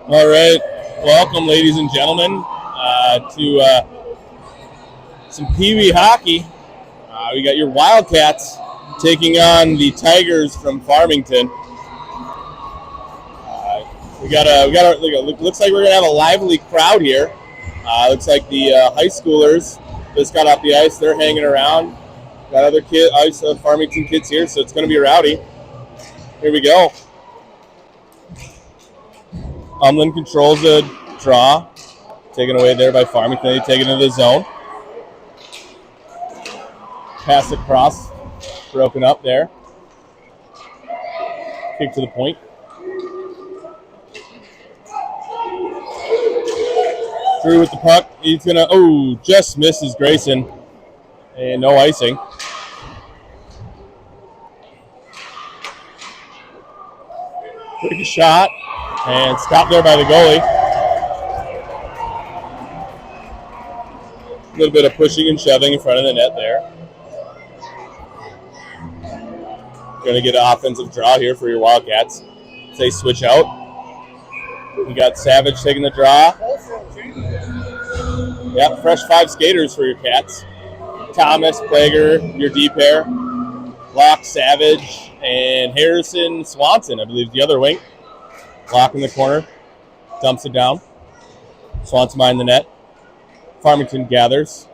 All right, welcome, ladies and gentlemen, to some Pee Wee hockey. We got your Wildcats taking on the Tigers from Farmington. Looks like we're gonna have a lively crowd here. Looks like the high schoolers just got off the ice. They're hanging around. Got other Farmington kids here, so it's gonna be rowdy. Here we go. Umland controls a draw. Taken away there by Farmington. They take it into the zone. Pass across. Broken up there. Kick to the point. Through with the puck. He's going to, just misses Grayson. And no icing. Quick shot. And stopped there by the goalie. A little bit of pushing and shoving in front of the net there. Going to get an offensive draw here for your Wildcats. They switch out. You got Savage taking the draw. Yep, fresh 5 skaters for your Cats. Thomas, Plager, your D pair. Locke, Savage, and Harrison, Swanson, I believe, the other wing. Lock in the corner, dumps it down. Swanson behind the net. Farmington gathers.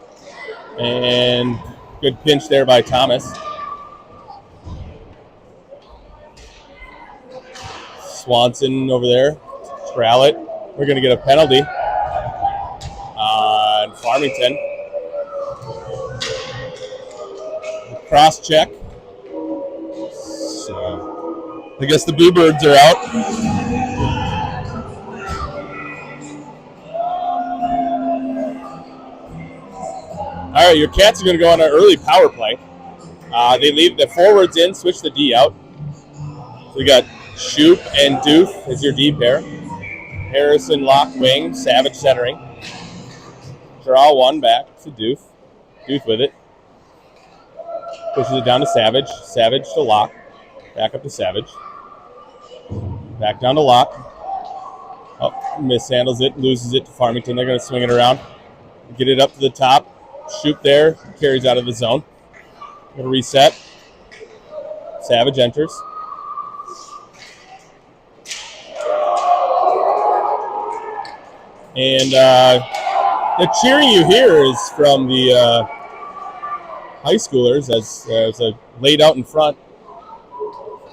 And good pinch there by Thomas. Swanson over there. Corral it. We're going to get a penalty on Farmington. Cross check. So I guess the Bluebirds are out. All right, your Cats are going to go on an early power play. They leave the forwards in, switch the D out. So we got Shoop and Doof as your D pair. Harrison locked wing, Savage centering. Draw one back to Doof. Doof with it. Pushes it down to Savage. Savage to lock. Back up to Savage. Back down to lock. Oh, mishandles it, loses it to Farmington. They're going to swing it around. Get it up to the top. Shoot there. Carries out of the zone. Going to reset. Savage enters. And the cheering you hear is from the high schoolers as laid out in front.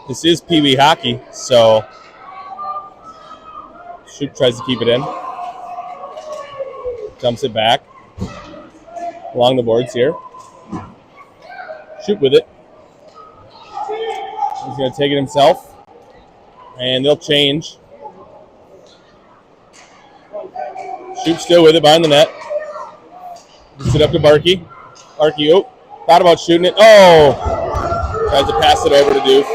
This is Pee Wee hockey, so Shoop tries to keep it in. Dumps it back along the boards here. Shoop with it. He's going to take it himself, and they'll change. Shoop still with it behind the net. Gets it up to Barkey. Barkey, thought about shooting it. Oh! Tries to pass it over to Doof.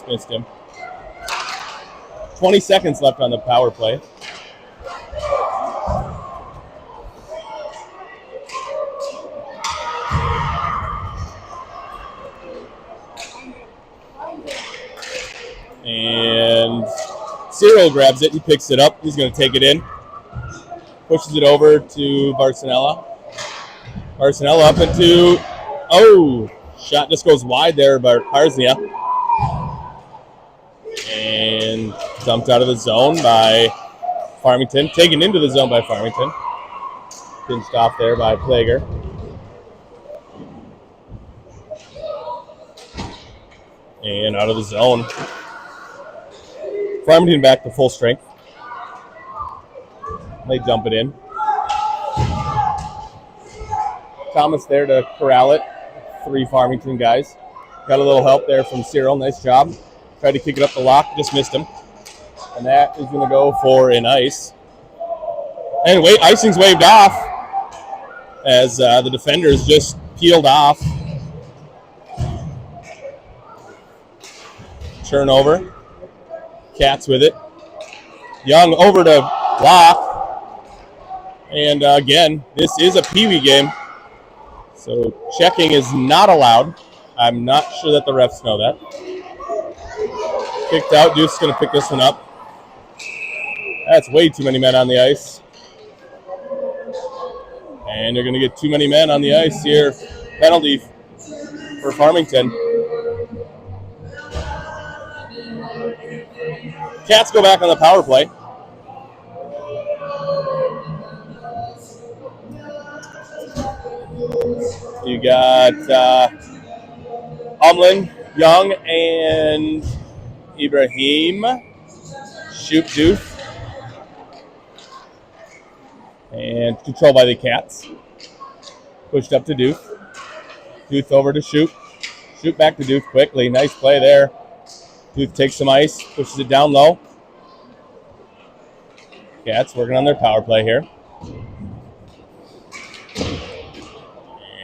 Missed him. 20 seconds left on the power play. And Cyril grabs it. He picks it up. He's going to take it in. Pushes it over to Barcinella. Barcinella up into... Oh! Shot just goes wide there by Karznia. And dumped out of the zone by Farmington. Taken into the zone by Farmington. Pinched off there by Plager. And out of the zone. Farmington back to full strength. They dump it in. Thomas there to corral it. 3 Farmington guys. Got a little help there from Cyril. Nice job. Tried to kick it up the lock. Just missed him. And that is going to go for an ice. And icing's waved off as the defenders just peeled off. Turnover. Cats with it. Young over to Block. And again, this is a Pee Wee game. So checking is not allowed. I'm not sure that the refs know that. Kicked out. Deuce is going to pick this one up. That's way too many men on the ice. And they're going to get too many men on the ice here. Penalty for Farmington. Cats go back on the power play. You got Umlin, Young, and Ibrahim. Shoop Doof. And controlled by the Cats. Pushed up to Doof. Doof over to Shoop. Shoop back to Doof quickly. Nice play there. Doof takes some ice, pushes it down low. Cats working on their power play here.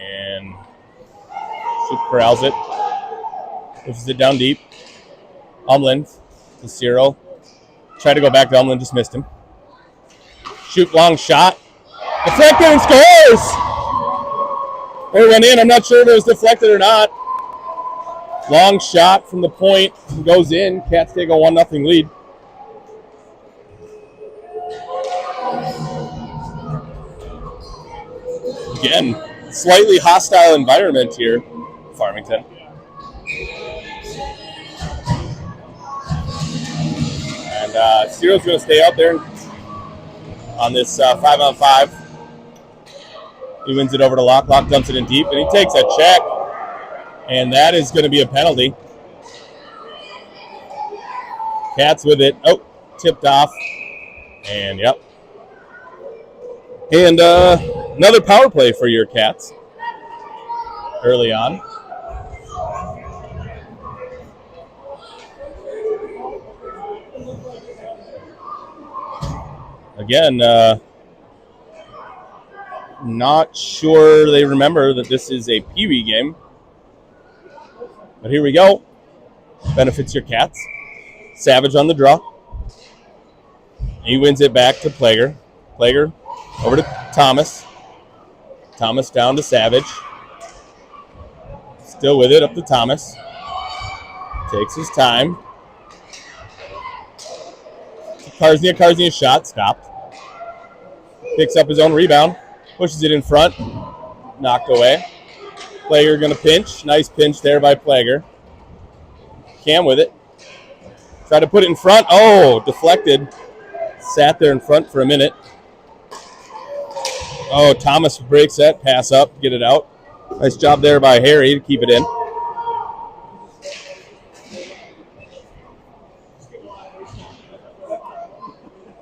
And Shoop corrals it. Pushes it down deep. Umlin to Cyril. Tried to go back to Umlin, just missed him. Shoop long shot. Deflected and scores! It went in. I'm not sure if it was deflected or not. Long shot from the point goes in. Cats take a 1-0 lead. Again, slightly hostile environment here, Farmington. And Cyril's going to stay out there on this 5-on-5. He wins it over to Locke. Locke dumps it in deep, and he takes a check. And that is going to be a penalty. Cats with it. Oh, tipped off. And, yep. And another power play for your Cats early on. Again, not sure they remember that this is a Pee Wee game. But here we go. Benefits your Cats. Savage on the draw. He wins it back to Plager. Plager over to Thomas. Thomas down to Savage. Still with it, up to Thomas. Takes his time. Karznia shot, stopped. Picks up his own rebound. Pushes it in front. Knocked away. Plager going to pinch. Nice pinch there by Plager. Cam with it. Tried to put it in front. Oh, deflected. Sat there in front for a minute. Oh, Thomas breaks that. Pass up. Get it out. Nice job there by Harry to keep it in.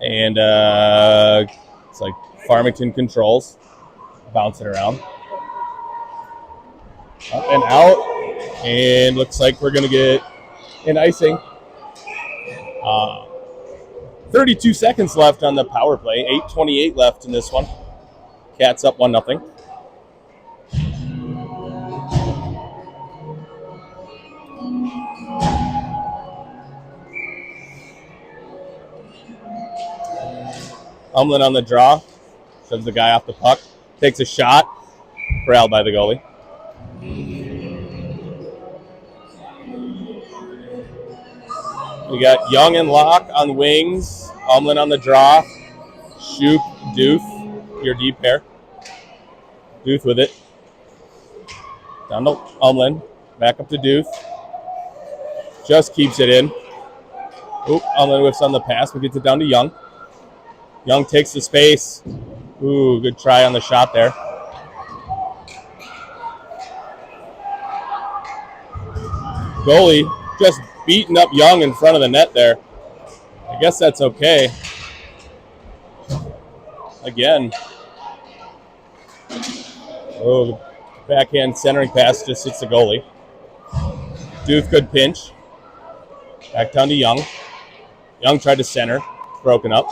And it's like Farmington controls. Bouncing around. Up and out. And looks like we're going to get an icing. 32 seconds left on the power play. 8:28 left in this one. Cats up 1-0. Umlin on the draw. Shoves the guy off the puck. Takes a shot. Corralled by the goalie. We got Young and Locke on wings. Umlin on the draw. Shoop, Doof, your deep pair. Doof with it. Down to Umlin. Back up to Doof. Just keeps it in. Oop, Umlin whiffs on the pass, but gets it down to Young. Young takes the space. Ooh, good try on the shot there. Goalie just beating up Young in front of the net there. I guess that's okay. Again. Oh, backhand centering pass just hits the goalie. Doof could pinch. Back down to Young. Young tried to center. Broken up.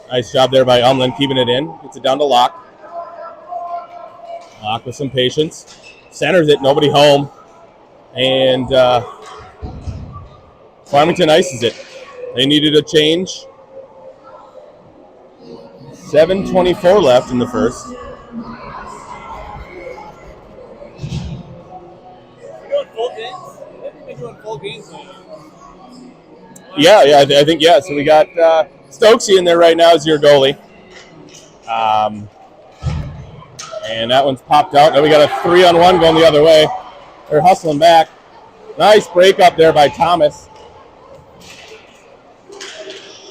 Nice job there by Umlin, keeping it in. Gets it down to Locke. Locke with some patience. Centers it, nobody home. And Farmington ices it. They needed a change. 7:24 left in the first. We're doing full games? They've been doing full games. Yeah, I think, yeah. So we got Stokesy in there right now as your goalie. And that one's popped out. Now we got a 3-on-1 going the other way. They're hustling back. Nice break up there by Thomas.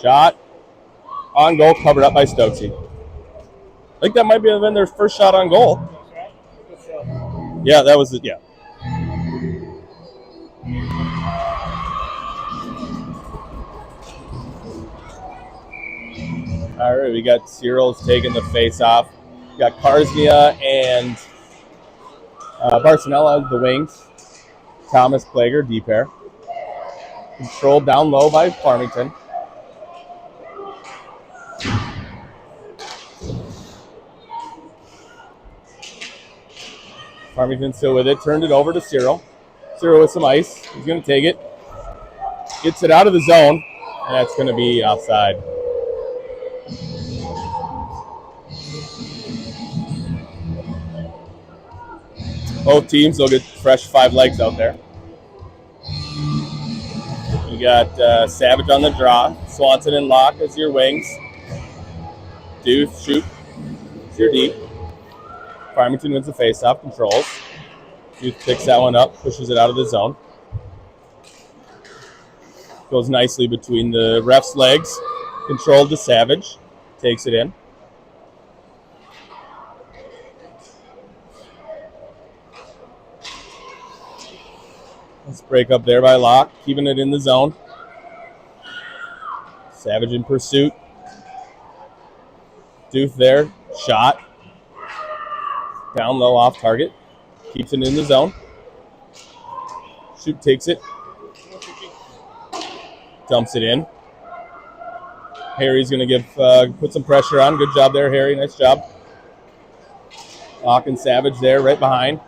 Shot on goal, covered up by Stokesy. I think that might have been their first shot on goal. Yeah, that was it. Yeah. All right, we got Cyril's taking the face off. We got Karznia and Barcelona the wings. Thomas Plager, deep pair. Controlled down low by Farmington. Farmington still with it. Turned it over to Cyril. Cyril with some ice. He's going to take it. Gets it out of the zone. And that's going to be offside. Both teams will get fresh 5 legs out there. You got Savage on the draw. Swanson and Locke as your wings. Doof, shoot. It's your deep. Farmington wins the faceoff, controls. Doof picks that one up, pushes it out of the zone. Goes nicely between the ref's legs. Controlled to Savage. Takes it in. Let's break up there by Locke, keeping it in the zone. Savage in pursuit. Doof there, shot. Down low off target. Keeps it in the zone. Shoot takes it. Dumps it in. Harry's going to give put some pressure on. Good job there, Harry. Nice job. Locke and Savage there right behind.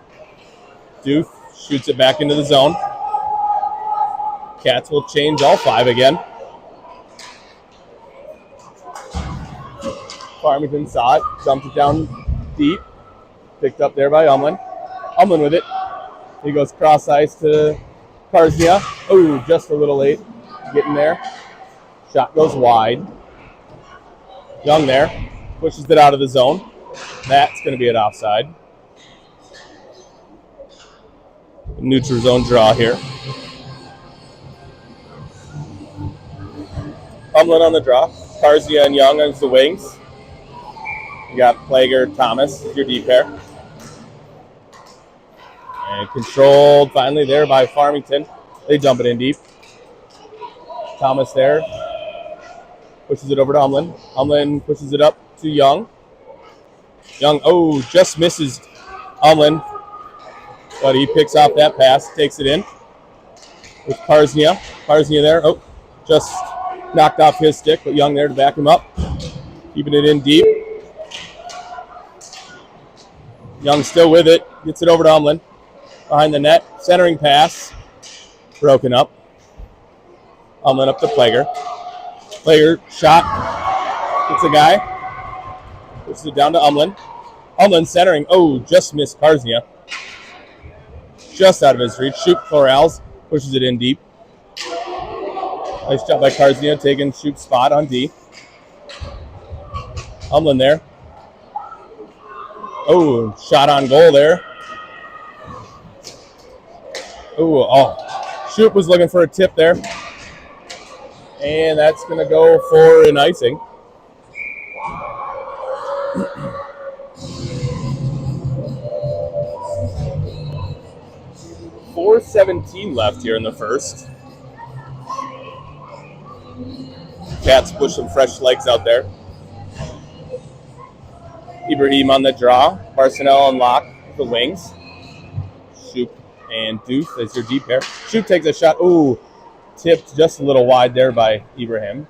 Doof shoots it back into the zone. Cats will change all 5 again. Farmington saw it, dumped it down deep. Picked up there by Umlin. Umlin with it. He goes cross ice to Karznia. Oh, just a little late getting there. Shot goes wide. Young there. Pushes it out of the zone. That's going to be an offside. Neutral zone draw here. Umlin on the draw. Karznia and Young as the wings. You got Plager, Thomas, your D pair. And controlled finally there by Farmington. They dump it in deep. Thomas there. Pushes it over to Umlin. Umlin pushes it up to Young. Young, oh, just misses Umlin. But he picks off that pass, takes it in. With Karznia. Karznia there. Oh, just knocked off his stick, but Young there to back him up. Keeping it in deep. Young still with it. Gets it over to Umlin. Behind the net. Centering pass. Broken up. Umlin up to Plager. Plager shot. Gets a guy. Pushes it down to Umlin. Umlin centering. Oh, just missed Karznia. Just out of his reach. Shoot Corrals. Pushes it in deep. Nice job by Karznia taking shoot spot on D. Umlin there. Oh, shot on goal there. Oh, Shoop was looking for a tip there. And that's going to go for an icing. .417 left here in the first. Cats push some fresh legs out there. Ibrahim on the draw. Barcelona and Locke the wings. Shoop and Doof as your deep pair. Shoop takes a shot. Ooh, tipped just a little wide there by Ibrahim.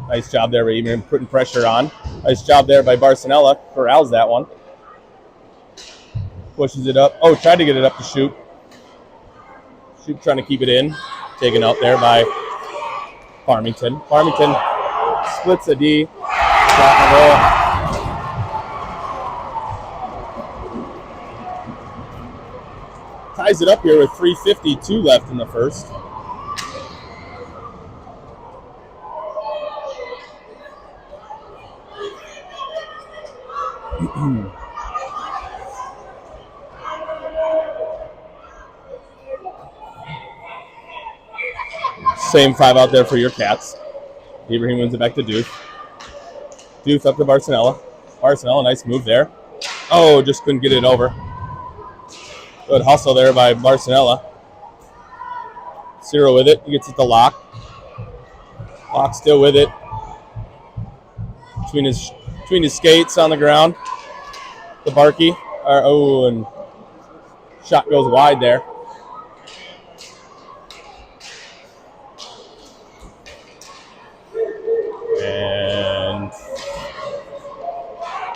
Nice job there by Ibrahim putting pressure on. Nice job there by Barcelona. Corrals that one. Pushes it up. Oh, tried to get it up to Shoop. Shoop trying to keep it in. Taken out there by Farmington. Farmington splits a D. Shot and roll. Ties it up here with 3:52 left in the first. Same 5 out there for your Cats. Ibrahim wins it back to Doof. Doof up to Barcelona. Barcelona, nice move there. Oh, just couldn't get it over. Good hustle there by Barcelona. Ciro with it. He gets it to Locke. Locke still with it. Between his skates on the ground. The Barkey. Oh, and shot goes wide there. And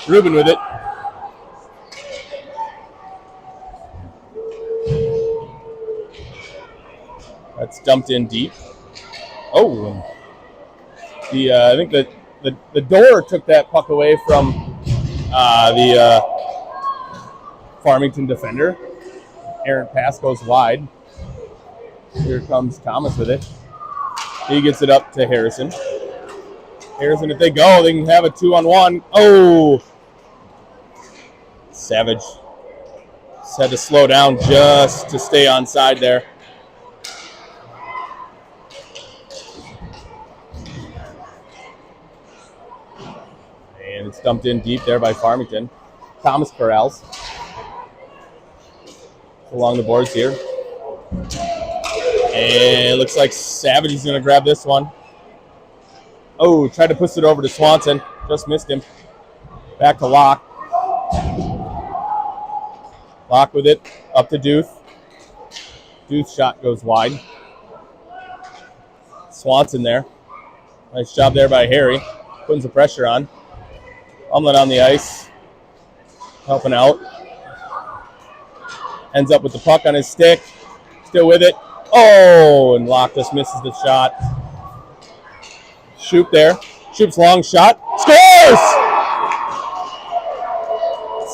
Ruben with it. That's dumped in deep. Oh, I think that the door took that puck away from the Farmington defender. Errant pass goes wide. Here comes Thomas with it. He gets it up to Harrison. Harrison, if they go, they can have a 2-on-1. Oh, Savage just had to slow down just to stay onside there. And it's dumped in deep there by Farmington. Thomas Corrals along the boards here. And it looks like Savage is going to grab this one. Oh, tried to push it over to Swanson. Just missed him. Back to Locke. Locke with it. Up to Doof. Doof's shot goes wide. Swanson there. Nice job there by Harry. Putting some pressure on. Umlin on the ice. Helping out. Ends up with the puck on his stick. Still with it. Oh, and Locke just misses the shot. Shoop there. Shoop's long shot. Scores!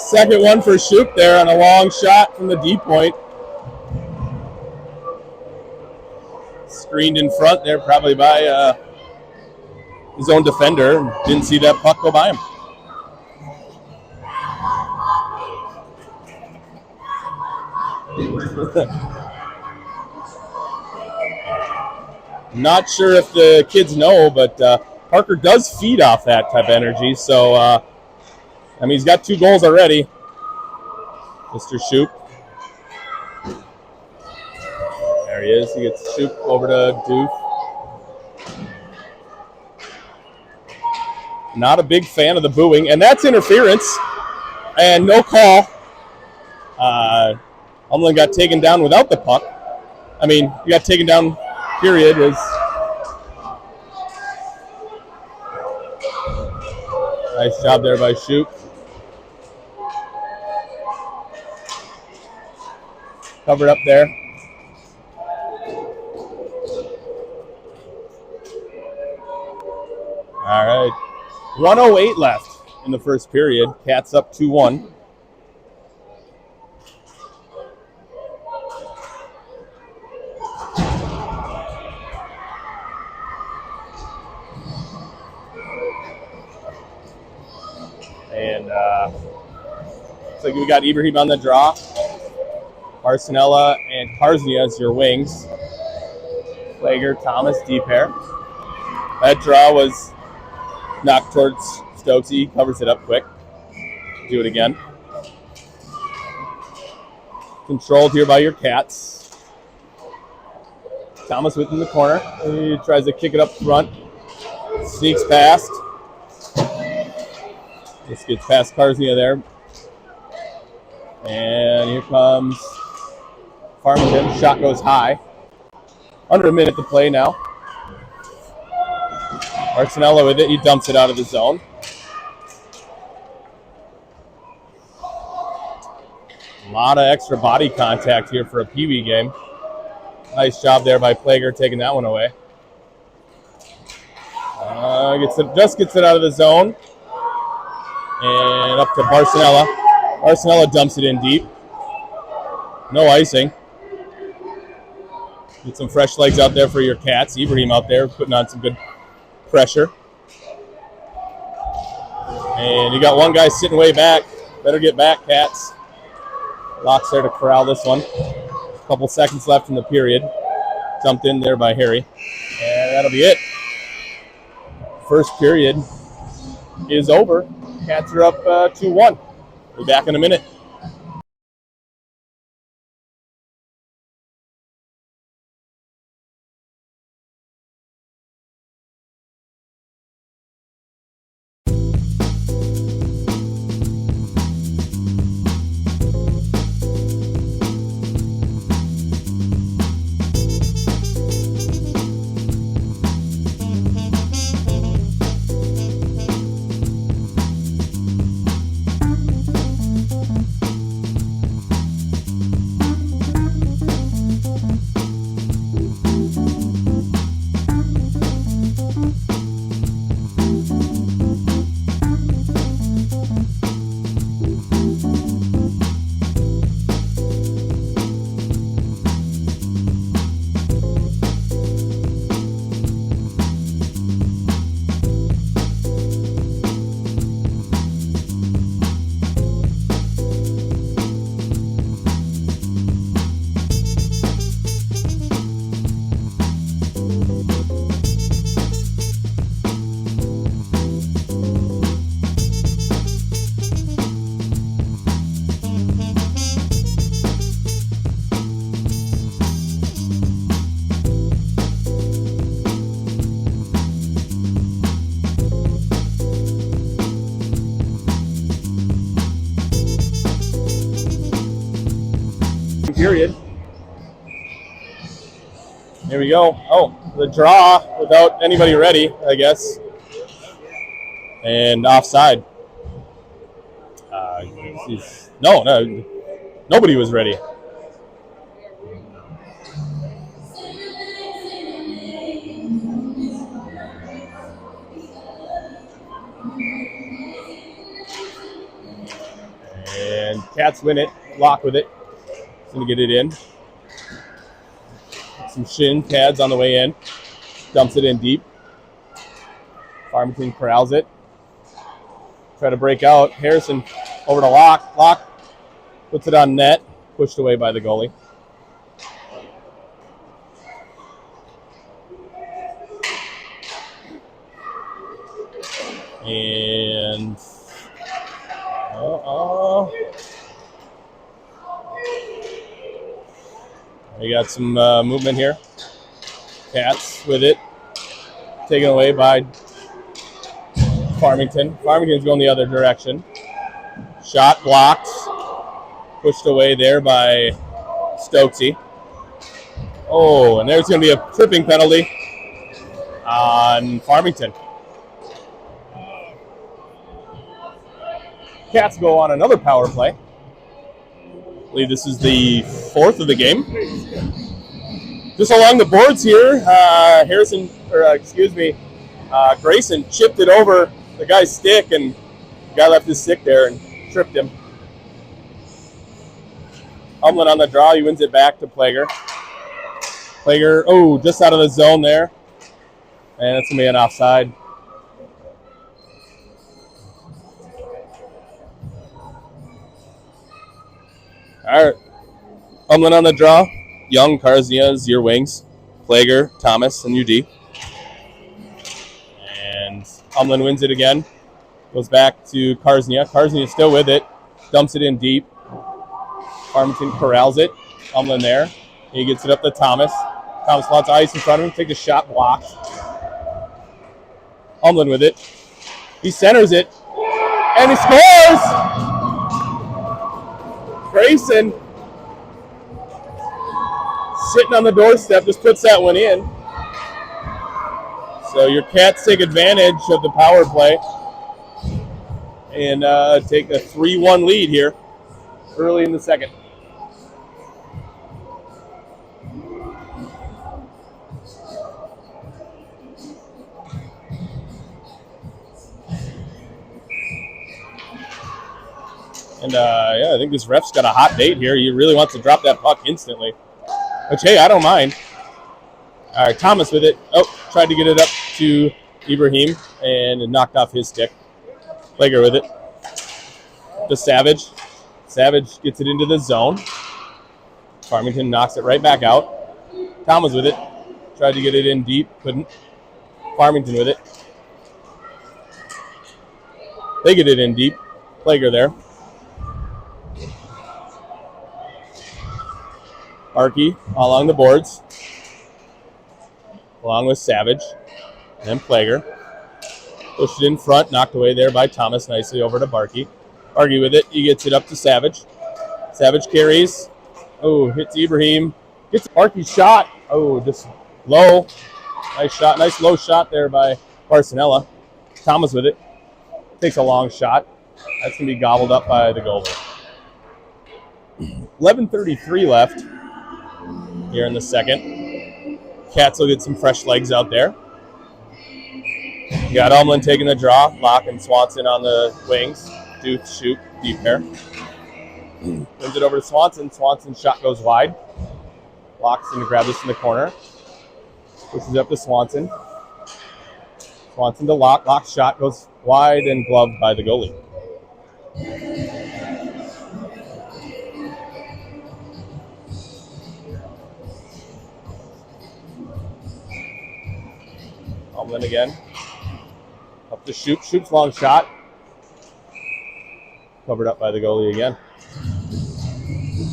Second one for Shoop there on a long shot from the D point. Screened in front there probably by his own defender. Didn't see that puck go by him. Not sure if the kids know, but Parker does feed off that type of energy. So, I mean, he's got 2 goals already, Mr. Shoop. There he is. He gets Shoop over to Doof. Not a big fan of the booing, and that's interference and no call. Umland got taken down without the puck. I mean, he got taken down, period. Nice job there by Shoop. Covered up there. All right. 1:08 left in the first period. Cats up 2-1. And looks like we got Ibrahim on the draw. Arsenella and Karsnia as your wings. Plager, Thomas, D pair. That draw was knocked towards Stokesy. Covers it up quick. Do it again. Controlled here by your Cats. Thomas within the corner. He tries to kick it up front. Sneaks past. Just gets past Karsnia there. And here comes Farmington. Shot goes high. Under a minute to play now. Arsenella with it. He dumps it out of the zone. A lot of extra body contact here for a Pee Wee game. Nice job there by Plager taking that one away. Just gets it out of the zone. And up to Barcelona. Barcelona dumps it in deep. No icing. Get some fresh legs out there for your Cats. Ibrahim out there putting on some good pressure. And you got one guy sitting way back. Better get back, Cats. Locke's there to corral this one. A couple seconds left in the period. Dumped in there by Harry. And that'll be it. First period is over. Cats are up 2-1. We'll be back in a minute. Period. Here we go. Oh, the draw without anybody ready, I guess. And offside. No, nobody was ready. Cats win it. Lock with it. He's going to get it in. Some shin pads on the way in. Dumps it in deep. Farmington corrals it. Try to break out. Harrison over to Locke. Locke puts it on net. Pushed away by the goalie. And we got some movement here. Cats with it. Taken away by Farmington. Farmington's going the other direction. Shot blocked. Pushed away there by Stokesy. Oh, and there's going to be a tripping penalty on Farmington. Cats go on another power play. I believe this is the 4th of the game. Just along the boards here, Grayson chipped it over the guy's stick, and the guy left his stick there and tripped him. Humlin on the draw, he wins it back to Plager. Plager, just out of the zone there. And it's going to be an offside. All right. Humlin on the draw. Young, Karsnias, your wings. Plager, Thomas, and UD. And Humlin wins it again. Goes back to Karsnia. Karsnia still with it. Dumps it in deep. Farmington corrals it. Humlin there. He gets it up to Thomas. Thomas lots of ice in front of him. Takes a shot, blocked. Humlin with it. He centers it. And he scores! Grayson, sitting on the doorstep, just puts that one in. So your Cats take advantage of the power play and take a 3-1 lead here early in the second. And, I think this ref's got a hot date here. He really wants to drop that puck instantly. Which, hey, I don't mind. All right, Thomas with it. Tried to get it up to Ibrahim, and it knocked off his stick. Plager with it. To Savage. Savage gets it into the zone. Farmington knocks it right back out. Thomas with it. Tried to get it in deep. Couldn't. Farmington with it. They get it in deep. Plager there. Arky along the boards, along with Savage, and then Plager. Pushed it in front, knocked away there by Thomas, nicely over to Barkey. Barkey with it, he gets it up to Savage. Savage carries, hits Ibrahim, gets Barkey's shot, just low. Nice shot, nice low shot there by Barcinella. Thomas with it, takes a long shot. That's going to be gobbled up by the goalie. 11:33 left here in the second. Cats will get some fresh legs out there. You got Umlin taking the draw. Locke and Swanson on the wings. Duke, shoot, deep pair. Turns it over to Swanson. Swanson's shot goes wide. Locke's going to grab this in the corner. Pushes up to Swanson. Swanson to Locke. Locke's shot goes wide and gloved by the goalie. Umlin again. Up to shoot. Shoots long shot. Covered up by the goalie again.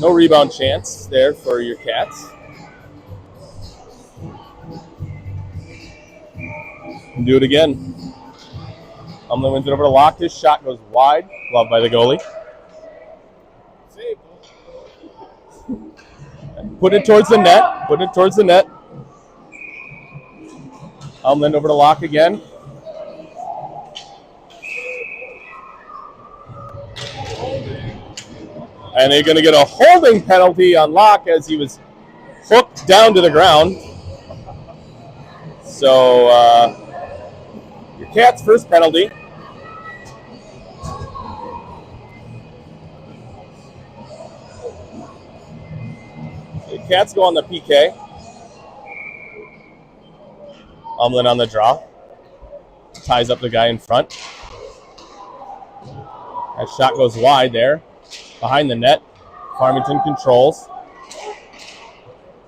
No rebound chance there for your Cats. And do it again. Umlin wins it over to Locke. His shot goes wide. Gloved by the goalie. Put it towards the net. Put it towards the net. Umlin over to Locke again. And they're going to get a holding penalty on Locke as he was hooked down to the ground. So your Cats' first penalty. Cats go on the PK. Umlin on the draw. Ties up the guy in front. That shot goes wide there. Behind the net. Farmington controls.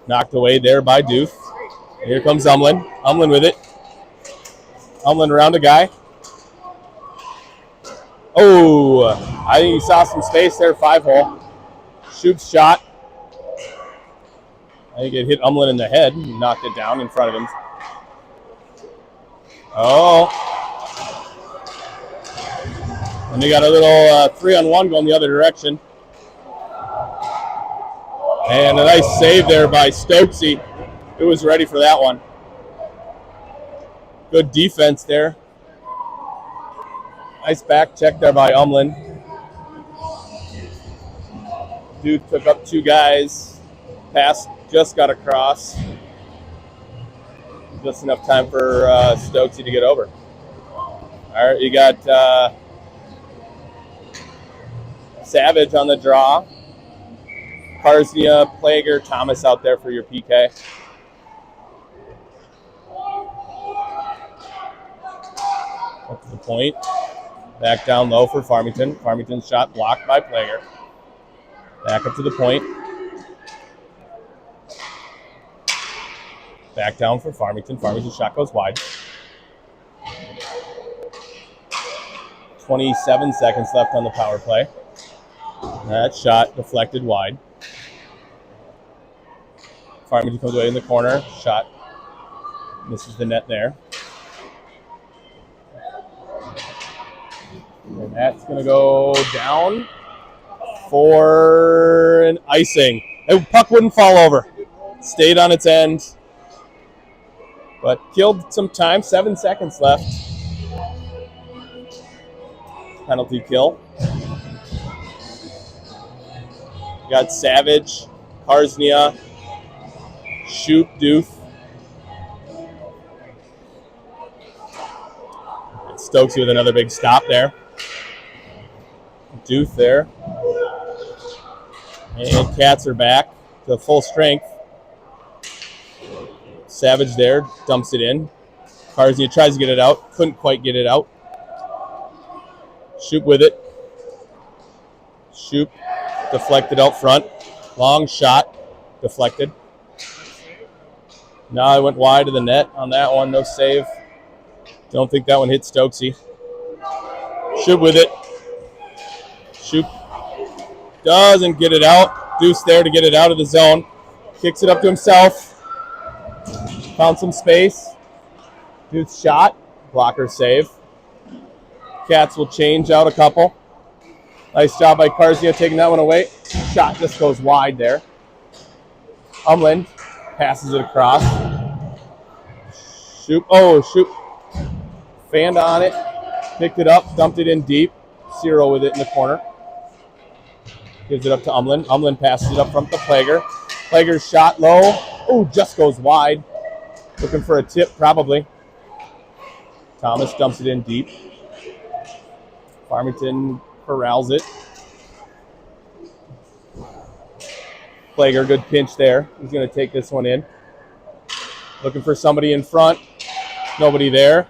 Knocked away there by Doof. Here comes Umlin. Umlin with it. Umlin around a guy. Oh, I think he saw some space there, 5-hole. Shoop's shot. I think it hit Umlin in the head. He knocked it down in front of him. Oh. And they got a little 3-on-1 going the other direction. And a nice save there by Stokesy. Who was ready for that one. Good defense there. Nice back check there by Umlin. Dude took up 2 guys. Pass just got across. Just enough time for Stokesy to get over. All right, you got Savage on the draw. Karznia, Plager, Thomas out there for your PK. Up to the point. Back down low for Farmington. Farmington's shot blocked by Plager. Back up to the point. Back down for Farmington. Farmington's shot goes wide. 27 seconds left on the power play. That shot deflected wide. Farmington comes away in the corner. Shot misses the net there. And that's going to go down for an icing. The puck wouldn't fall over. Stayed on its end. But killed some time. 7 seconds left. Penalty kill. Got Savage, Karznia, Shoop, Doof. And Stokesy with another big stop there. Doof there. And Cats are back to full strength. Savage there, dumps it in. Karznia tries to get it out. Couldn't quite get it out. Shoop with it. Shoop deflected out front. Long shot. Deflected. Now it went wide of the net on that one. No save. Don't think that one hit Stokesy. Shoop with it. Shoop doesn't get it out. Deuce there to get it out of the zone. Kicks it up to himself. Found some space. Deuce shot. Blocker save. Cats will change out a couple. Nice job by Karznia taking that one away. Shot just goes wide there. Umlin passes it across. Shoop. Oh, Shoop. Fanned on it. Picked it up. Dumped it in deep. 0 with it in the corner. Gives it up to Umlin. Umlin passes it up front to Plager. Plager's shot low. Oh, just goes wide. Looking for a tip, probably. Thomas dumps it in deep. Farmington corrals it. Plager, good pinch there. He's going to take this one in. Looking for somebody in front. Nobody there.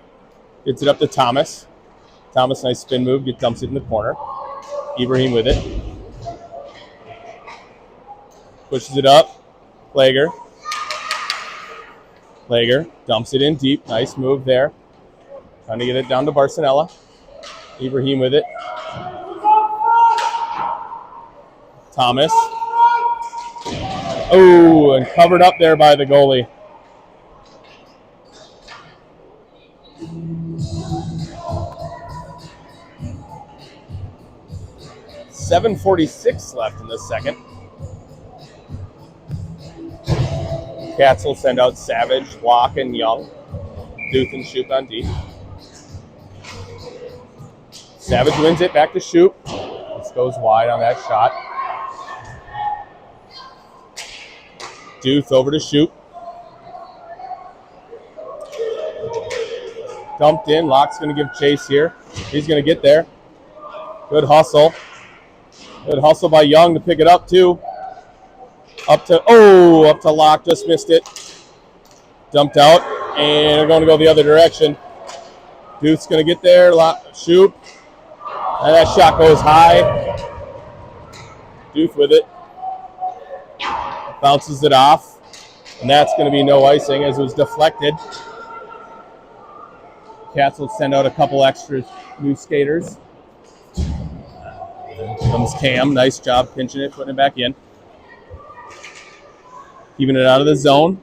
Gets it up to Thomas. Thomas, nice spin move. Dumps it in the corner. Ibrahim with it. Pushes it up. Plager. Plager dumps it in deep. Nice move there. Trying to get it down to Barcelona. Ibrahim with it. Thomas. Oh, and covered up there by the goalie. .746 left in this second. Cats will send out Savage, Block, and Young. Duth and Shoop on D. Savage wins it, back to Shoop. This goes wide on that shot. Duth over to Shoop. Dumped in. Locke's going to give chase here. He's going to get there. Good hustle. Good hustle by Young to pick it up, too. Up to Locke, just missed it. Dumped out, and they're going to go the other direction. Duke's going to get there, shoot. And that shot goes high. Duke with it. Bounces it off. And that's going to be no icing as it was deflected. Cats will send out a couple extra new skaters. Comes Cam. Nice job pinching it, putting it back in. Keeping it out of the zone.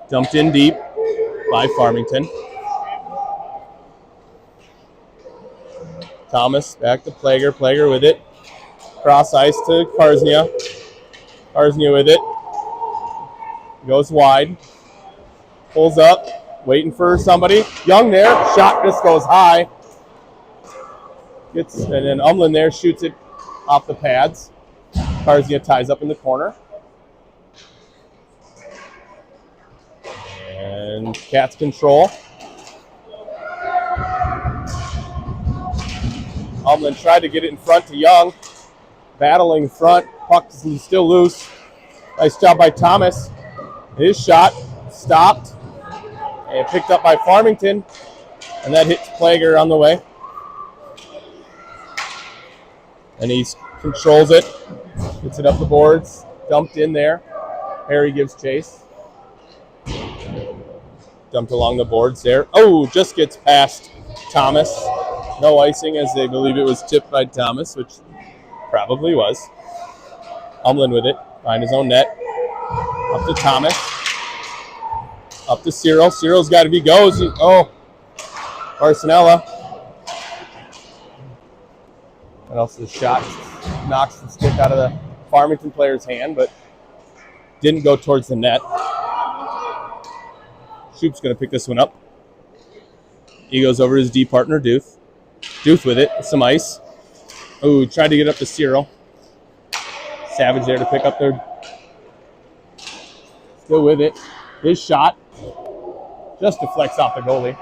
Dumped in deep by Farmington. Thomas back to Plager. Plager with it. Cross ice to Karsnia. Karsnia with it. Goes wide. Pulls up. Waiting for somebody. Young there. Shot just goes high. And then Umlin there shoots it off the pads. Karsnia ties up in the corner. And Cats control. Umlin tried to get it in front to Young. Battling front. Puck is still loose. Nice job by Thomas. His shot stopped and picked up by Farmington. And that hits Plager on the way. And he controls it. Gets it up the boards. Dumped in there. Harry gives chase. Dumped along the boards there. Oh, just gets past Thomas. No icing as they believe it was tipped by Thomas, which probably was. Umlin with it. Behind his own net. Up to Thomas. Up to Cyril. Cyril's got to be goes. Barcinella. What else is shot? Knocks the stick out of the Farmington player's hand, but didn't go towards the net. Shoop's going to pick this one up. He goes over to his D partner, Duth. Duth with it. Some ice. Oh, tried to get up to Cyril. Savage there to pick up their... Still with it. His shot just deflects off the goalie.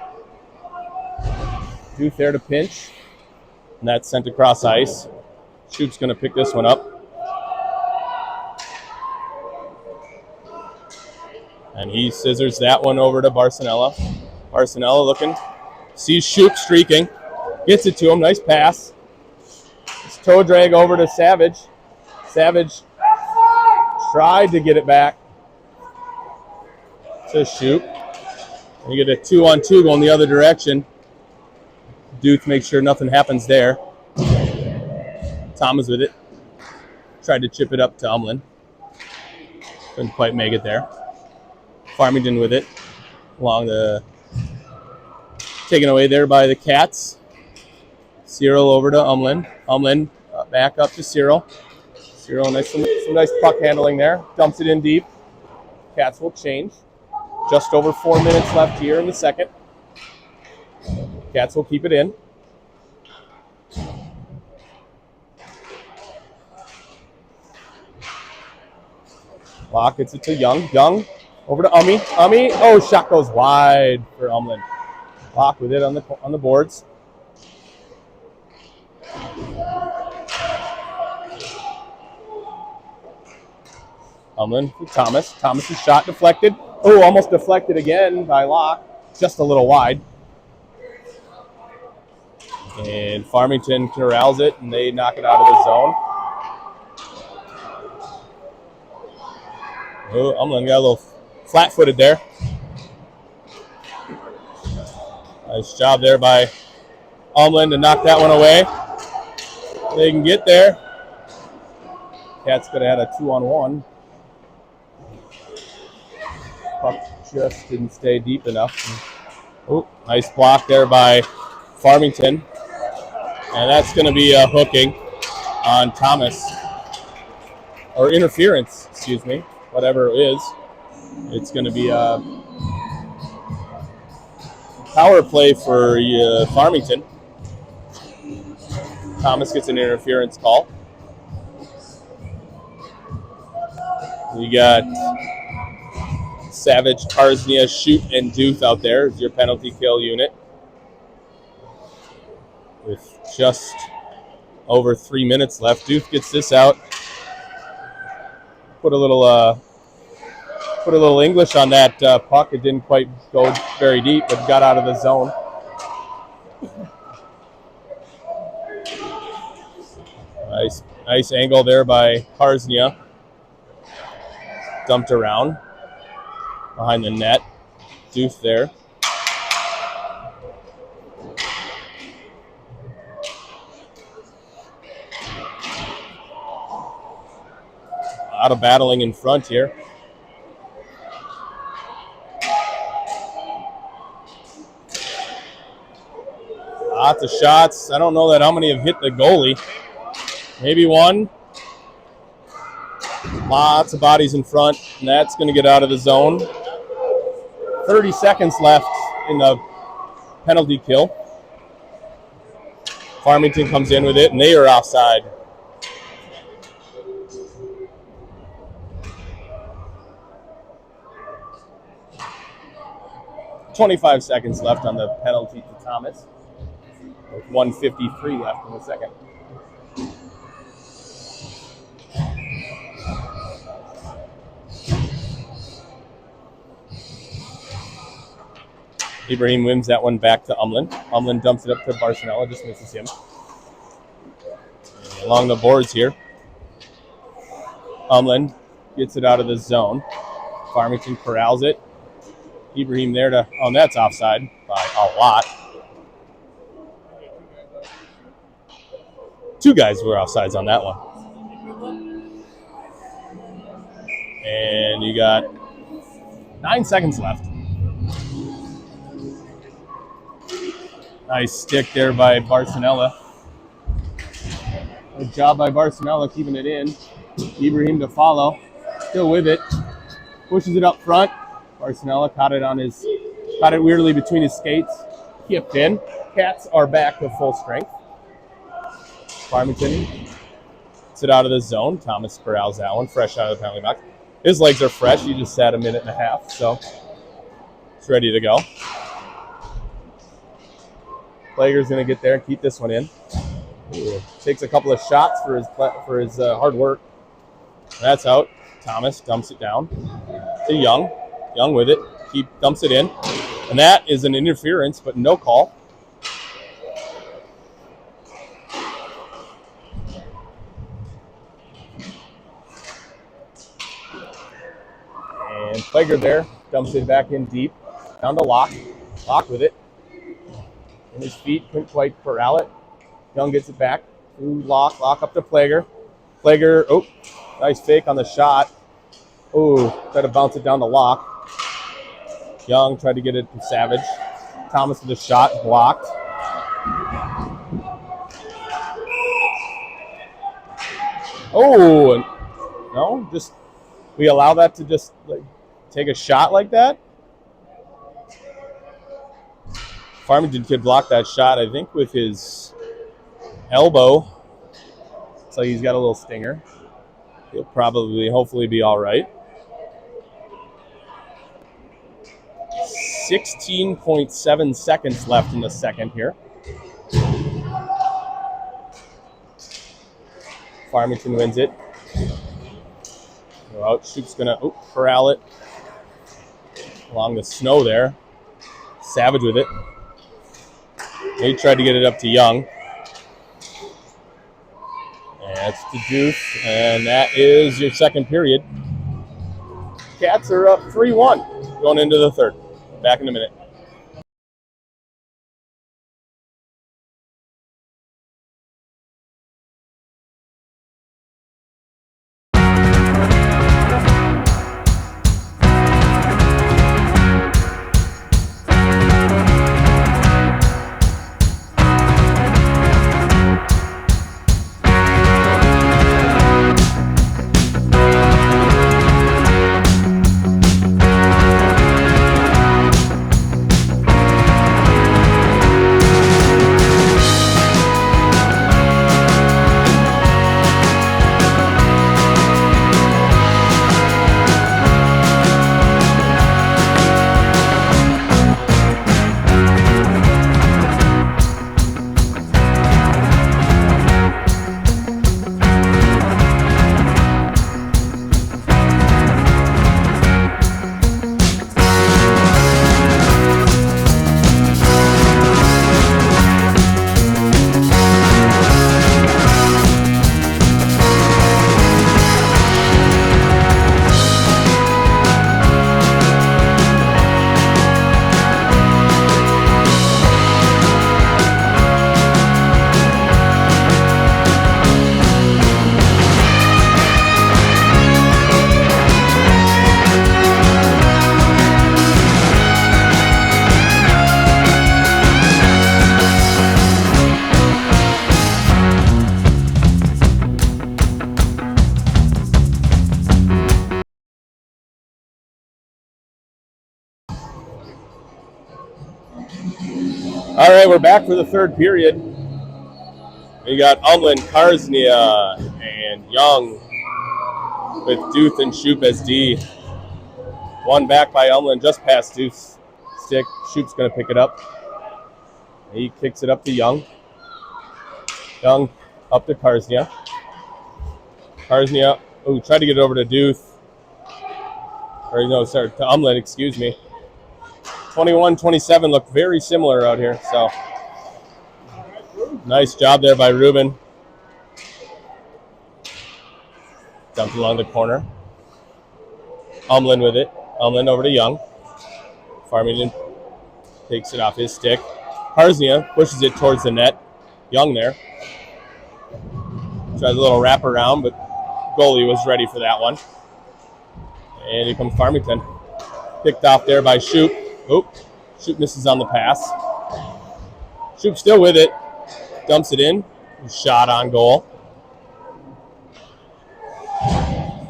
Duth there to pinch. And that's sent across ice. Shoop's going to pick this one up. And he scissors that one over to Barcinella. Barcinella looking. Sees Shoop streaking. Gets it to him. Nice pass. It's toe drag over to Savage. Savage tried to get it back to Shoop. And you get a 2-on-2 going the other direction. Duke makes sure nothing happens there. Thomas with it. Tried to chip it up to Umlin. Couldn't quite make it there. Farmington with it. Along the... Taken away there by the Cats. Cyril over to Umlin. Umlin back up to Cyril. Cyril, some nice puck handling there. Dumps it in deep. Cats will change. Just over 4 minutes left here in the second. Cats will keep it in. Locke gets it to Young. Young over to Ummy. Ummy. Oh, shot goes wide for Umlin. Locke with it on the boards. Umlin for Thomas. Thomas's shot deflected. Oh, almost deflected again by Locke. Just a little wide. And Farmington corrals it, and they knock it out of the zone. Oh, Umlin got a little flat-footed there. Nice job there by Umlin to knock that one away. They can get there. Cats could have had a 2-on-1. Puck just didn't stay deep enough. Oh, nice block there by Farmington. And that's going to be a hooking on Thomas. Or interference, excuse me. Whatever it is. It's going to be a power play for Farmington. Thomas gets an interference call. You got Savage, Karsnia, Shoot, and Duth out there as your penalty kill unit. With just over 3 minutes left. Duth gets this out. put a little English on that puck. It didn't quite go very deep, but got out of the zone. Nice angle there by Karsnia. Dumped around behind the net. Deuce there. A lot of battling in front here. Lots of shots. I don't know that how many have hit the goalie. Maybe one. Lots of bodies in front, and that's going to get out of the zone. 30 seconds left in the penalty kill. Farmington comes in with it, and they are offside. .25 seconds left on the penalty to Thomas, with 1:53 left in the second. Ibrahim wins that one back to Umlin. Umlin dumps it up to Barcelona, just misses him. And along the boards here, Umlin gets it out of the zone. Farmington corrals it. Ibrahim there to, oh, and that's offside by a lot. Two guys were offsides on that one. And you got 9 seconds left. Nice stick there by Barcelona. Good job by Barcelona keeping it in. Ibrahim to follow. Still with it. Pushes it up front. Barcelona caught it weirdly between his skates. Kipped in. Cats are back to full strength. Farmington gets it out of the zone. Thomas corrals that one, fresh out of the penalty box. His legs are fresh. He just sat a minute and a half, so it's ready to go. Plager's going to get there and keep this one in. Ooh, takes a couple of shots for his hard work. That's out. Thomas dumps it down to Young. Young with it. Dumps it in. And that is an interference, but no call. And Plager there dumps it back in deep. Down to Locke. Locke with it. And his feet couldn't quite corral it. Young gets it back. Ooh, Locke up to Plager. Plager, oh, nice fake on the shot. Ooh, tried to bounce it down to Locke. Young tried to get it to Savage. Thomas with a shot, blocked. Oh, no, just, we allow that to just like take a shot like that? Farmington kid blocked that shot, I think, with his elbow. So he's got a little stinger. He'll probably, hopefully, be all right. 16.7 seconds left in the second here. Farmington wins it. Go out. Shoop's going to corral it along the snow there. Savage with it. He tried to get it up to Young. And that's to Deuce. And that is your second period. Cats are up 3-1 going into the third. Back in a minute. All right, we're back for the third period. We got Umland, Karsnia, and Young with Duth and Shoop as D. One back by Umland, just past Duth's stick. Shoop's going to pick it up. He kicks it up to Young. Young up to Karsnia. Karsnia, tried to get it over to Duth. Or no, sorry, to Umland, excuse me. 21-27 look very similar out here, so nice job there by Ruben. Dumped along the corner. Umland with it. Umland over to Young. Farmington takes it off his stick. Karsnia pushes it towards the net. Young there. Tries a little wrap around, but goalie was ready for that one. And here comes Farmington. Picked off there by Shoop. Shoop misses on the pass. Shoop still with it. Dumps it in. Shot on goal.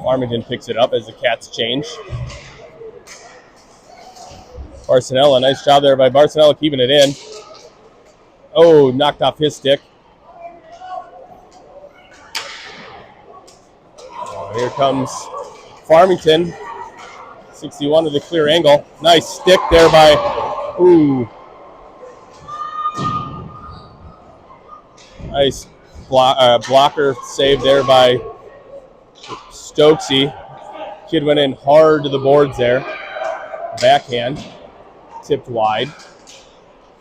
Farmington picks it up as the Cats change. Barcinella, nice job there by Barcinella keeping it in. Knocked off his stick. Here comes Farmington. 61 with a clear angle. Nice stick there by, nice blocker save there by Stokesy. Kid went in hard to the boards there. Backhand. Tipped wide.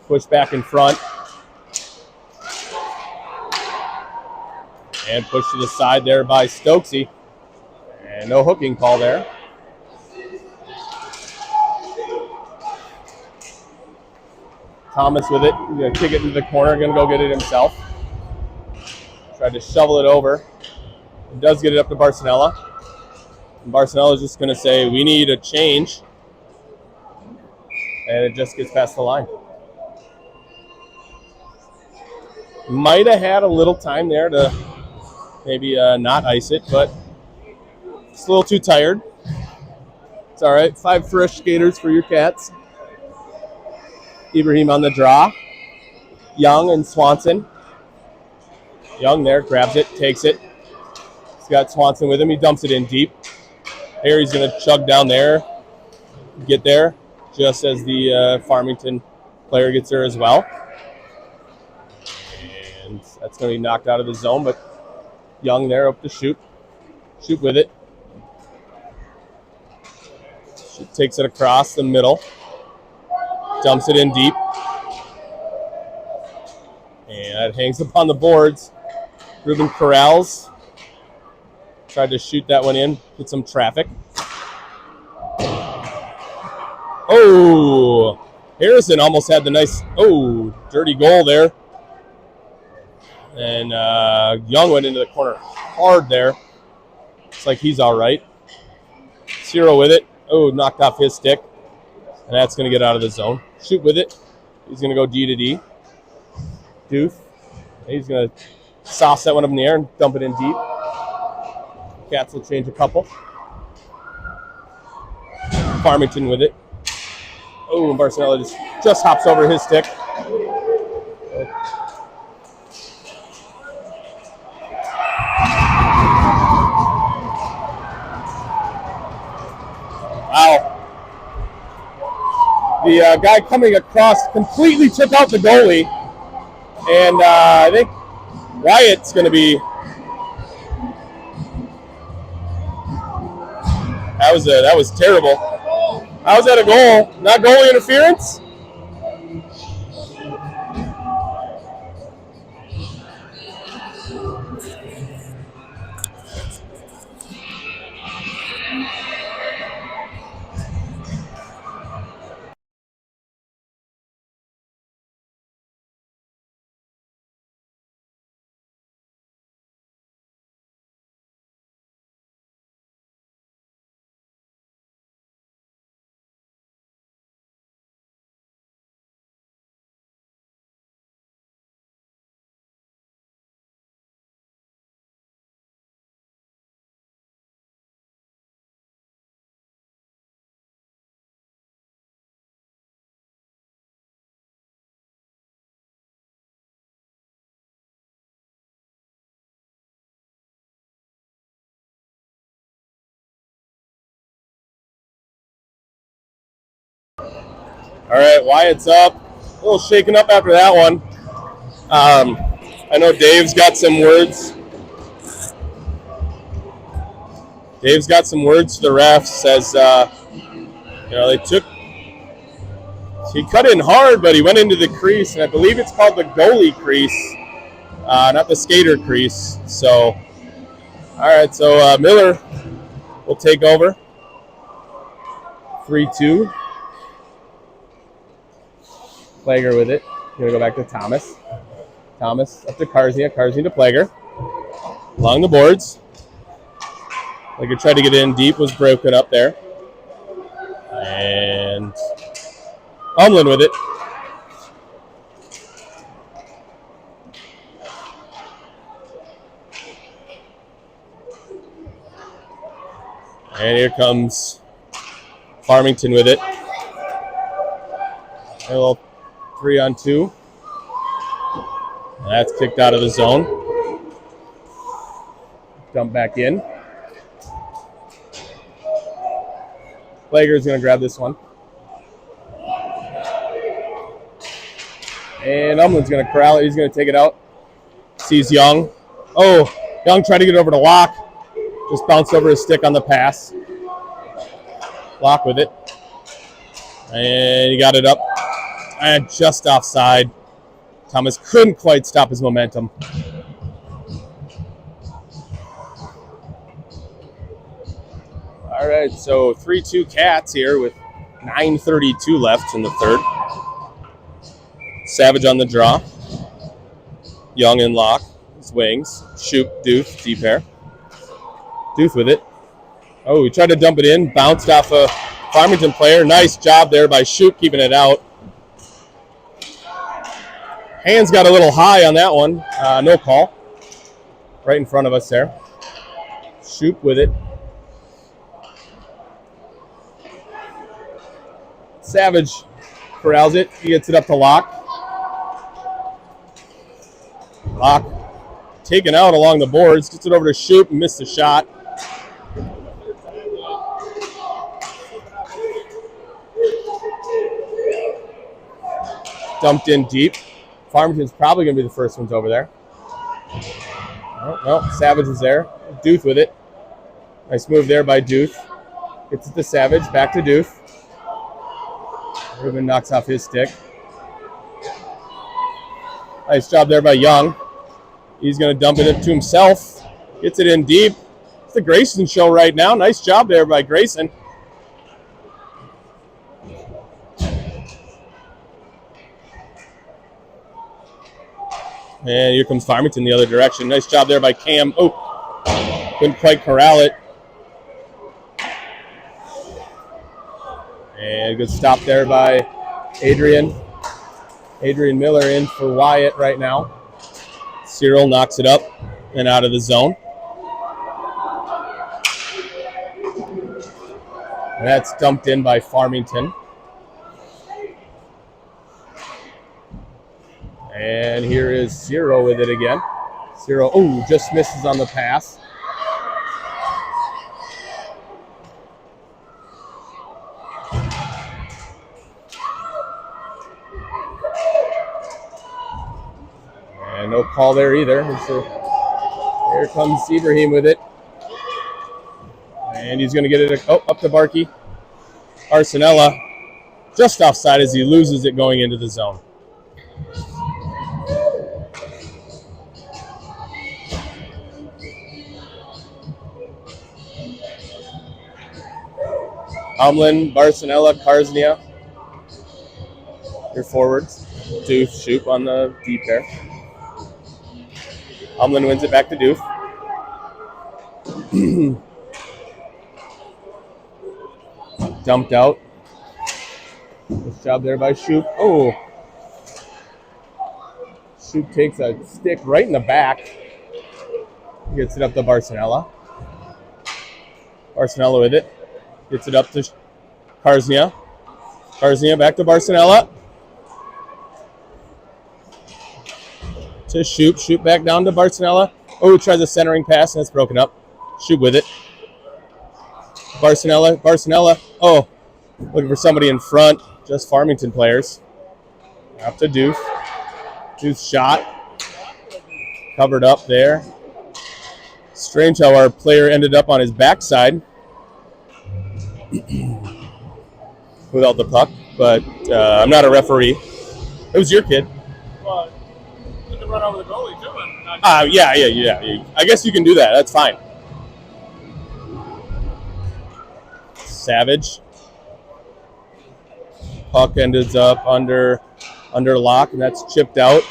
Pushed back in front. And pushed to the side there by Stokesy. And no hooking call there. Thomas with it. He's going to kick it into the corner. Going to go get it himself. Tried to shovel it over. He does get it up to Barcinella. And Barcinella is just going to say, we need a change. And it just gets past the line. Might have had a little time there to maybe not ice it, but it's a little too tired. It's all right. 5 fresh skaters for your Cats. Ibrahim on the draw. Young and Swanson. Young there, grabs it, takes it. He's got Swanson with him. He dumps it in deep. Harry's going to chug down there, get there, just as the Farmington player gets there as well. And that's going to be knocked out of the zone, but Young there up to Shoop. Shoop with it. Shoop takes it across the middle. Dumps it in deep. And it hangs upon the boards. Ruben Corrals tried to shoot that one in, get some traffic. Harrison almost had the nice, dirty goal there. And Young went into the corner hard there. Looks like he's all right. Ciro with it. Knocked off his stick. And that's going to get out of the zone. Shoot with it. He's going to go D to D. Duth. He's going to sauce that one up in the air and dump it in deep. Cats will change a couple. Farmington with it. And Barcinella just hops over his stick. Wow. The guy coming across completely took out the goalie. And I think Wyatt's going to be... That was terrible. How was that a goal? Not goalie interference? All right, Wyatt's up. A little shaken up after that one. I know Dave's got some words. Dave's got some words to the refs. Says, he cut in hard, but he went into the crease, and I believe it's called the goalie crease, not the skater crease. So, all right, so Miller will take over. 3-2. Plager with it. Going to go back to Thomas. Thomas up to Karznia. Karznia to Plager. Along the boards. Plager tried to get in deep, was broken up there. And Umlin with it. And here comes Farmington with it. A little 3-on-2. That's kicked out of the zone. Dump back in. Plager's going to grab this one. And Umlin's going to corral it. He's going to take it out. Sees Young. Oh, Young tried to get over to Locke. Just bounced over his stick on the pass. Locke with it. And he got it up. And just offside. Thomas couldn't quite stop his momentum. All right, so 3-2 Cats here with 9:32 left in the third. Savage on the draw. Young and Locke. His wings. Shoop, Doof, deep air. Doof with it. Oh, he tried to dump it in. Bounced off a Farmington player. Nice job there by Shoop keeping it out. Hands got a little high on that one. No call. Right in front of us there. Shoop with it. Savage corrals it. He gets it up to Locke. Locke taken out along the boards. Gets it over to Shoop and missed the shot. Dumped in deep. Farmington's probably going to be the first ones over there. Oh, no, Savage is there. Doof with it. Nice move there by Doof. Gets it to Savage. Back to Doof. Ruben knocks off his stick. Nice job there by Young. He's going to dump it to himself. Gets it in deep. It's the Grayson show right now. Nice job there by Grayson. And here comes Farmington the other direction. Nice job there by Cam. Oh, couldn't quite corral it. And a good stop there by Adrian. Adrian Miller in for Wyatt right now. Cyril knocks it up and out of the zone. And that's dumped in by Farmington. And here is Cyril with it again. Cyril, just misses on the pass. And no call there either. So here comes Ibrahim with it. And he's going to get it up to Barkey. Arsenella just offside as he loses it going into the zone. Umlin, Barcelona, Karznia. Your forwards. Doof, Shoop on the deep there. Umlin wins it back to Doof. Dumped out. Nice job there by Shoop. Oh. Shoop takes a stick right in the back. Gets it up to Barcelona. Barcelona with it. Gets it up to Karznia. Karznia back to Barcelona. To Shoop. Shoop back down to Barcelona. Oh, tries a centering pass and it's broken up. Shoop with it. Barcelona. Oh, looking for somebody in front. just Farmington players. Up to Deuce. Deuce shot. Covered up there. Strange how our player ended up on his backside without the puck, but I'm not a referee. It was your kid. Well, you can run over the goalie too. Yeah. I guess you can do that. That's fine. Savage. Puck ends up under lock, and that's chipped out.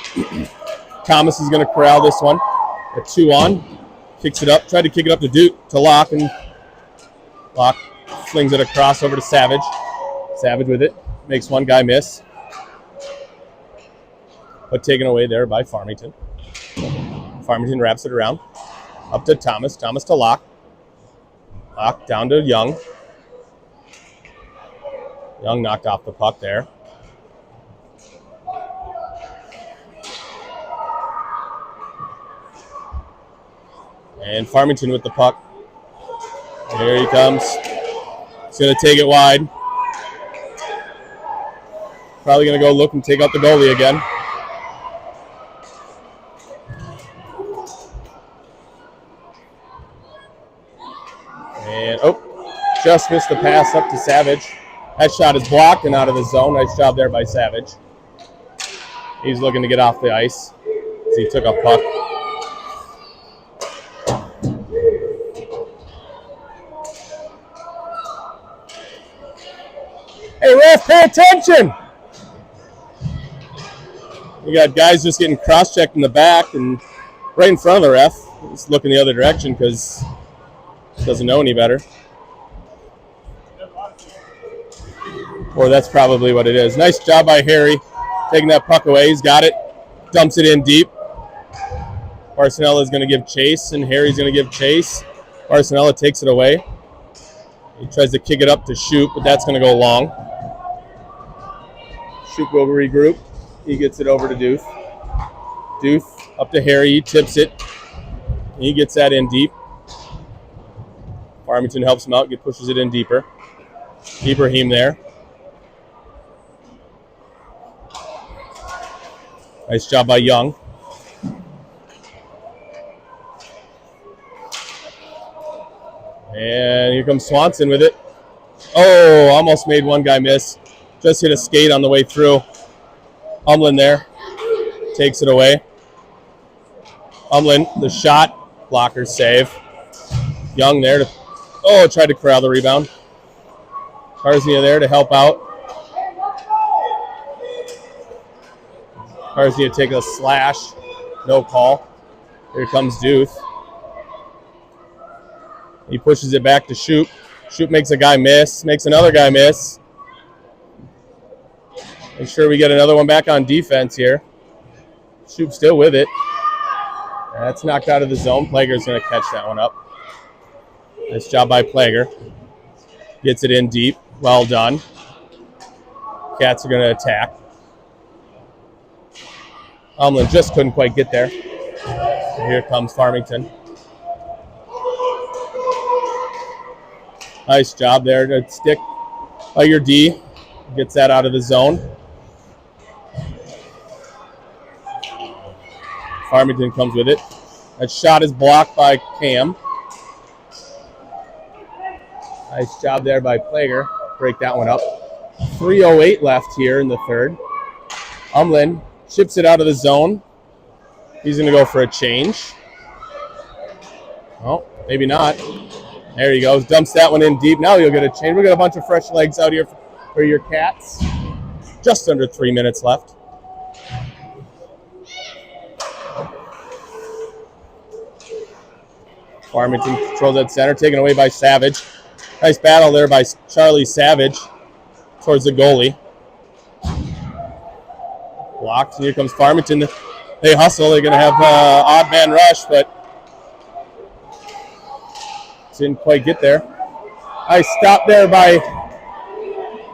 Thomas is going to corral this one. A 2-on. Kicks it up. Tried to kick it up to Locke, and Locke flings it across over to Savage. Savage with it. Makes one guy miss. But taken away there by Farmington. Farmington wraps it around. Up to Thomas. Thomas to Locke. Locke down to Young. Young knocked off the puck there. And Farmington with the puck. Here he comes. He's going to take it wide. Probably going to go look and take out the goalie again. And, just missed the pass up to Savage. That shot is blocked and out of the zone. Nice job there by Savage. He's looking to get off the ice as he took a puck. Hey, ref, pay attention! You got guys just getting cross-checked in the back and right in front of the ref. Just looking the other direction because he doesn't know any better. Or that's probably what it is. Nice job by Harry taking that puck away. He's got it. Dumps it in deep. Barcinella is going to give chase, and Harry's going to give chase. Barcinella takes it away. He tries to kick it up to Shoop, but that's going to go long. Shoop will regroup. He gets it over to Deuce. Deuce up to Harry. He tips it. He gets that in deep. Farmington helps him out. Pushes it in deeper. Ibrahim there. Nice job by Young. And here comes Swanson with it. Oh, almost made one guy miss. Just hit a skate on the way through. Umlin there. Takes it away. Umlin, the shot. Blocker save. Young there to... Oh, tried to corral the rebound. Karznia there to help out. Karznia take a slash. No call. Here comes Deuce. He pushes it back to Shoop. Shoop makes a guy miss. Makes another guy miss. Make sure we get another one back on defense here. Shoop still with it. That's knocked out of the zone. Plager's going to catch that one up. Nice job by Plager. Gets it in deep. Well done. Cats are going to attack. Umlin just couldn't quite get there. Here comes Farmington. Nice job there to stick by your D. Gets that out of the zone. Farmington comes with it. That shot is blocked by Cam. Nice job there by Plager. Break that one up. 3:08 left here in the third. Umlin chips it out of the zone. He's going to go for a change. Oh, maybe not. There he goes. Dumps that one in deep. Now he'll get a change. We've got a bunch of fresh legs out here for your Cats. Just under 3 minutes left. Farmington controls at center, taken away by Savage. Nice battle there by Charlie Savage towards the goalie. Blocked. Here comes Farmington. They hustle. They're going to have odd man rush, but didn't quite get there. Nice stop there by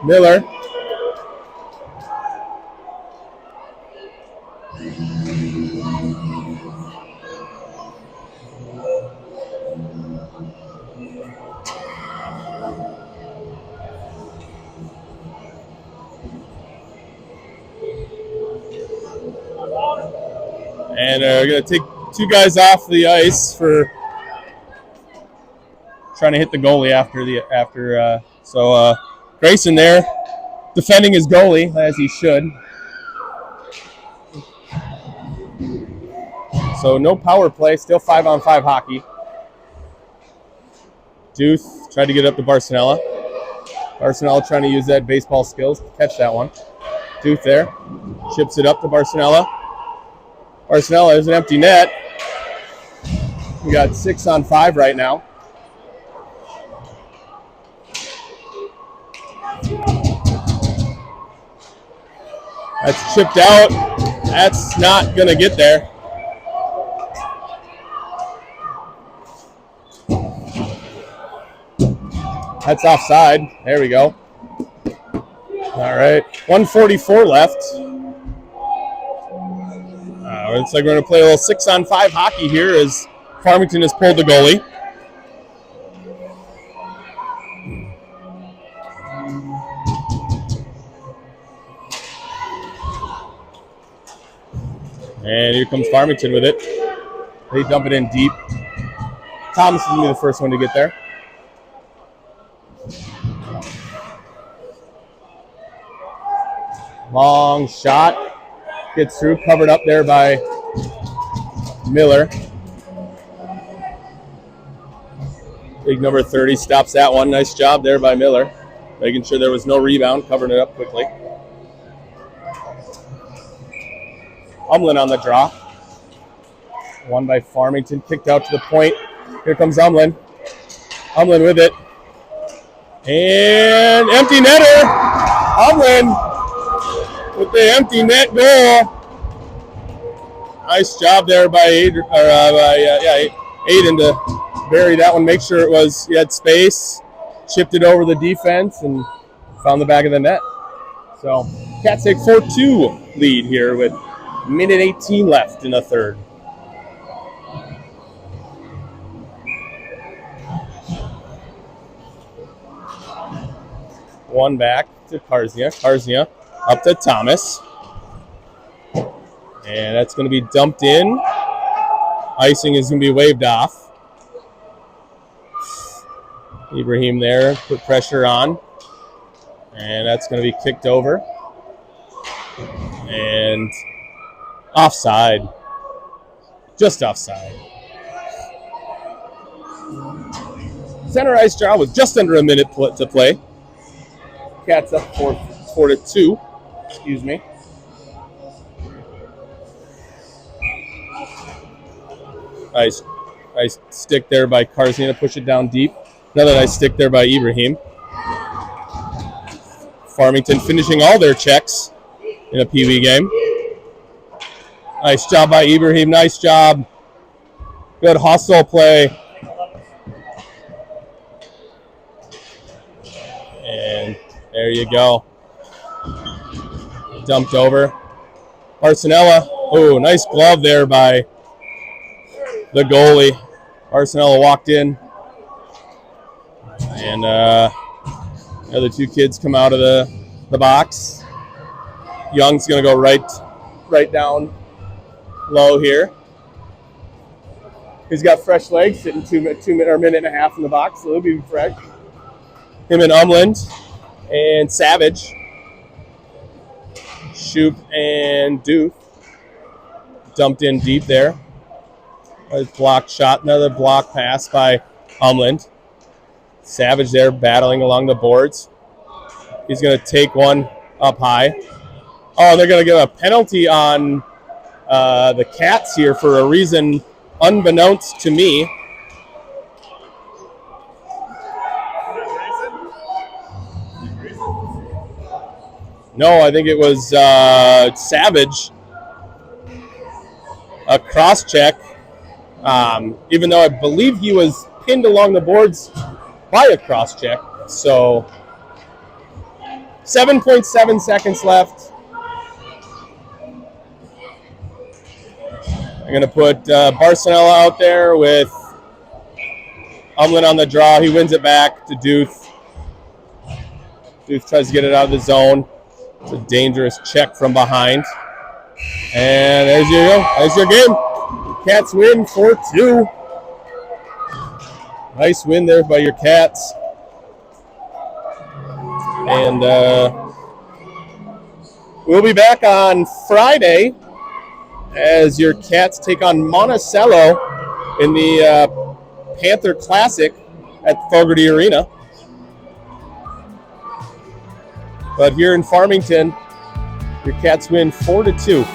Miller. And we're going to take 2 guys off the ice for trying to hit the goalie after. So Grayson there defending his goalie, as he should. So no power play, still 5-on-5 hockey. Duth tried to get up to Barcinella. Barcinella trying to use that baseball skills to catch that one. Duth there, chips it up to Barcinella. Barcinella is an empty net. We got 6-on-5 right now. That's chipped out. That's not going to get there. That's offside. There we go. All right. 1:44 left. Looks like we're going to play a little 6-on-5 hockey here as Farmington has pulled the goalie. And here comes Farmington with it. They dump it in deep. Thomas is going to be the first one to get there. Long shot. Gets through, covered up there by Miller. Big number 30 stops that one. Nice job there by Miller. Making sure there was no rebound, covering it up quickly. Umlin on the draw. Won by Farmington, kicked out to the point. Here comes Umlin. Umlin with it. And empty netter. Umlin with the empty net goal. Nice job there by Aiden to bury that one. Make sure he had space, chipped it over the defense, and found the back of the net. So Cats take 4-2 lead here with minute 18 left in the third. One back to Karznia. Karznia up to Thomas. And that's going to be dumped in. Icing is going to be waved off. Ibrahim there, put pressure on. And that's going to be kicked over. And offside. Just offside. Center ice draw with just under a minute to play. Cats up 4-2. Excuse me. Nice stick there by Karzina to push it down deep. Another nice stick there by Ibrahim. Farmington finishing all their checks in a PWA game. Nice job by Ibrahim. Nice job. Good hustle play. And there you go. Dumped over. Barcinella. Oh, nice glove there by the goalie. Barcinella walked in. And the other 2 kids come out of the box. Young's going to go right down low here. He's got fresh legs, sitting 2 minute or a minute and a half in the box, so he'll be fresh. Him and Umland and Savage. Shoop and Duth. Dumped in deep there. A block shot, another block pass by Umland. Savage there battling along the boards. He's going to take one up high. Oh, they're going to give a penalty on the Cats here for a reason unbeknownst to me. No, I think it was Savage. A cross check. Even though I believe he was pinned along the boards by a cross check. So 7.7 seconds left. I'm going to put Barcinella out there with Umlin on the draw. He wins it back to Duth. Duth tries to get it out of the zone. It's a dangerous check from behind. And there you go. There's your game. Cats win 4-2. Nice win there by your Cats. And we'll be back on Friday as your Cats take on Monticello in the Panther Classic at the Fogarty Arena. But here in Farmington, your Cats win 4-2.